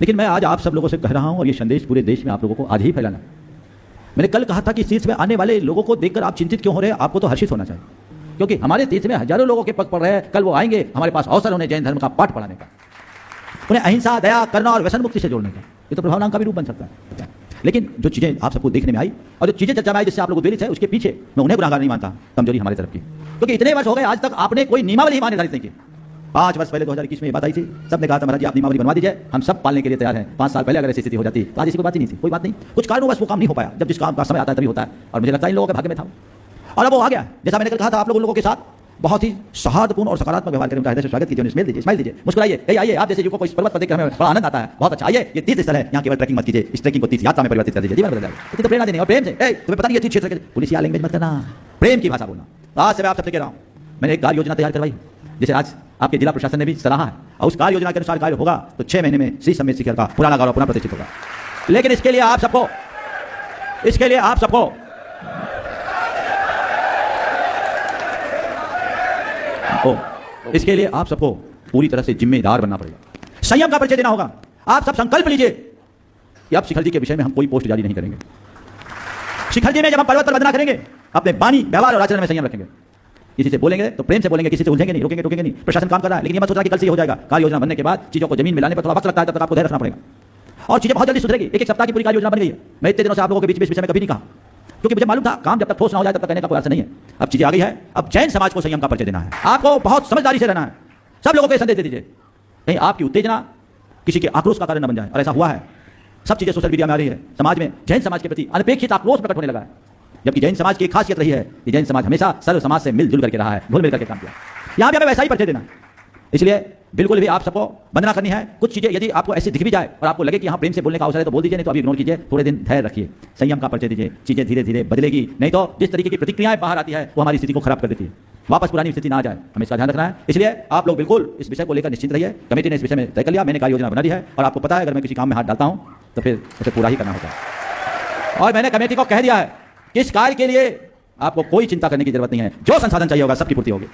लेकिन मैं आज आप सब लोगों से कह रहा हूं और ये संदेश पूरे देश में आप लोगों को आज ही फैलाना। मैंने कल कहा था कि तीर्थ में आने वाले लोगों को देखकर आप चिंतित क्यों हो रहे हैं, आपको तो हर्षित होना चाहिए, क्योंकि हमारे तीर्थ में हजारों लोगों के पग पड़ रहे हैं। कल वो आएंगे, हमारे पास अवसर उन्हें जैन धर्म का पाठ पढ़ाने का, उन्हें अहिंसा, दया, करुणा और व्यसन मुक्ति से जोड़ने का। ये तो प्रभावनांग का भी रूप बन सकता है। लेकिन जो चीजें आप सबको देखने में आई और जो चीजें चर्चा में आई जिससे आप लोग उद्वेलित है, उसके पीछे मैं उन्हें गुनाहगार नहीं मानता, कमजोरी हमारी तरफ की, क्योंकि इतने वर्ष हो गए आज तक आपने कोई नियमावली ही निर्धारित नहीं की। 5 वर्ष पहले 2021 में ये बात आई थी, सबने कहा था महाराज जी आप नियमावली बनवा दीजिए, हम सब पालने के लिए तैयार हैं। 5 साल पहले अगर ऐसी स्थिति हो जाती तो आज इसी कोई बात ही नहीं थी। कोई बात नहीं, कुछ कारणों बस वो काम नहीं हो पाया। जब जिस काम का समय आता है तभी होता है, और मुझे लगता है इन लोगों के भाग्य में था और अब वो आ गया। जैसा मैंने कल कहा था, आप लोगों के साथ बहुत ही सौहार्दपूर्ण और सकारात्मक व्यवहार करके उनका हृदय से स्वागत कीजिए, स्माइल दीजिए, स्माइल दीजिए, मुस्कुराइए। आइए, आप जैसे युवकों को इस पर्वत पर देखकर हमें बड़ा आनंद आता है, बहुत अच्छा। आइए, ये तीर्थ स्थल है, यहाँ केवल ट्रैकिंग मत कीजिए, इस ट्रैकिंग को तीर्थ यात्रा में परिवर्तित कर दीजिए, जीवन बदल जाएगा। तो प्रेरणा देनी और प्रेम से, तुम्हें पता नहीं है तीर्थ क्षेत्र के पुलिस या लैंग्वेज मत करना, प्रेम की भाषा बोलना। आज से मैं आप सबसे कह रहा हूँ, मैंने एक कार्य योजना तैयार करवाई, जिसे आज आपके जिला प्रशासन ने भी सराहा है, और उस कार्य योजना के अनुसार कार्य होगा तो 6 महीने में श्री समेत शिखर का पुराना गौरव पुनः प्रतिष्ठित होगा। लेकिन इसके लिए आप सबको पूरी तरह से जिम्मेदार बनना पड़ेगा, संयम का परिचय देना होगा। आप सब संकल्प लीजिए कि अब शिखर जी के विषय में हम कोई पोस्ट जारी नहीं करेंगे। शिखर जी में जब हम पर्वत पर वंदना करेंगे, अपने वाणी, व्यवहार और आचरण में संयम रखेंगे। किसी से बोलेंगे तो प्रेम से बोलेंगे, किसी से उलझेंगे नहीं, रोकेंगे नहीं। प्रशासन काम कर रहा है, लेकिन ये मत सोचना कि कल से हो जाएगा। कार्य योजना बनने के बाद चीजों को जमीन में लाने पर थोड़ा वक्त लगता है, तब तक आपको धैर्य रखना पड़ेगा और चीजें बहुत जल्दी सुधरेगी। एक सप्ताह की पूरी कार्य योजना बन गई है। मैं इतने दिनों से आप लोगों के बीच में इस विषय में कभी नहीं कहा, क्योंकि मुझे मालूम था काम जब तक ठोस ना हो जाए तब तक कहने का कोई अर्थ नहीं है। अब चीजें आ गई है, अब जैन समाज को संयम का परिचय देना है। आपको बहुत समझदारी से रहना है, सब लोगों को संदेश दे दीजिए, कहीं आपकी उत्तेजना किसी के आक्रोश का कारण न बन जाए। और ऐसा हुआ है, सब चीजें सोशल मीडिया में आ रही है, समाज में जैन समाज के प्रति अनपेक्षित आक्रोश प्रकट होने लगा है। जबकि जैन समाज की एक खासियत रही है कि जैन समाज हमेशा सर्व समाज से मिलजुल करके रहा है, घुल मिल करके काम किया। यहाँ भी हमें वैसा ही परिचय देना है। इसलिए बिल्कुल भी आप सबको वंदना करनी है। कुछ चीजें यदि आपको ऐसी दिख भी जाए और आपको लगे कि यहाँ प्रेम से बोलने का अवसर है तो बोल दीजिए, नहीं तो अभी इग्नोर कीजिए, थोड़े दिन धैर्य रखिए, संयम का परिचय दीजिए। चीजें धीरे धीरे बदलेगी, नहीं तो जिस तरीके की प्रतिक्रियाएं बाहर आती है वो हमारी स्थिति को खराब कर देती है, वापस पुरानी स्थिति ना आ जाए। हमें इसका ध्यान रखना है। इसलिए आप लोग बिल्कुल इस विषय को लेकर निश्चिंत रहिए। कमेटी ने इस विषय में तय कर लिया, मैंने कार्य योजना बना दी है और आपको पता है अगर मैं किसी काम में हाथ डालता हूँ तो फिर उसे पूरा ही करना होता है। और मैंने कमेटी को कह दिया है कि इस कार्य के लिए आपको कोई चिंता करने की जरूरत नहीं है। जो संसाधन चाहिए होगा सबकी पूर्ति होगी,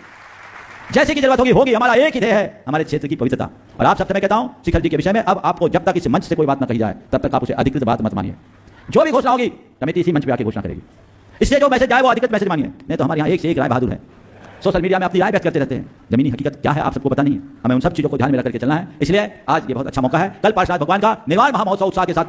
जैसे की जरूरत होगी। हमारा एक ही ध्येय है, हमारे क्षेत्र की पवित्रता। और आप सबसे मैं कहता हूं शिखर जी के विषय में अब आपको जब तक इस मंच से कोई बात ना कही जाए तब तक आप उसे अधिकृत बात मत मानिए। जो भी घोषणा होगी कमेटी इसी मंच पे आके घोषणा करेगी, इसलिए जो मैसेज आए वो अधिकृत मैसेज मानिए। नहीं तो हमारे यहाँ एक से एक राय बहादुर है, सोशल मीडिया में अपनी राय व्यक्त करते रहते हैं, जमीनी हकीकत क्या है आप सबको पता नहीं है। हमें उन सब चीजों को ध्यान में रख करके चलना है। इसलिए आज ये बहुत अच्छा मौका है। कल पार्षद भगवान का निर्वाण महामहोत्सव उत्साह के साथ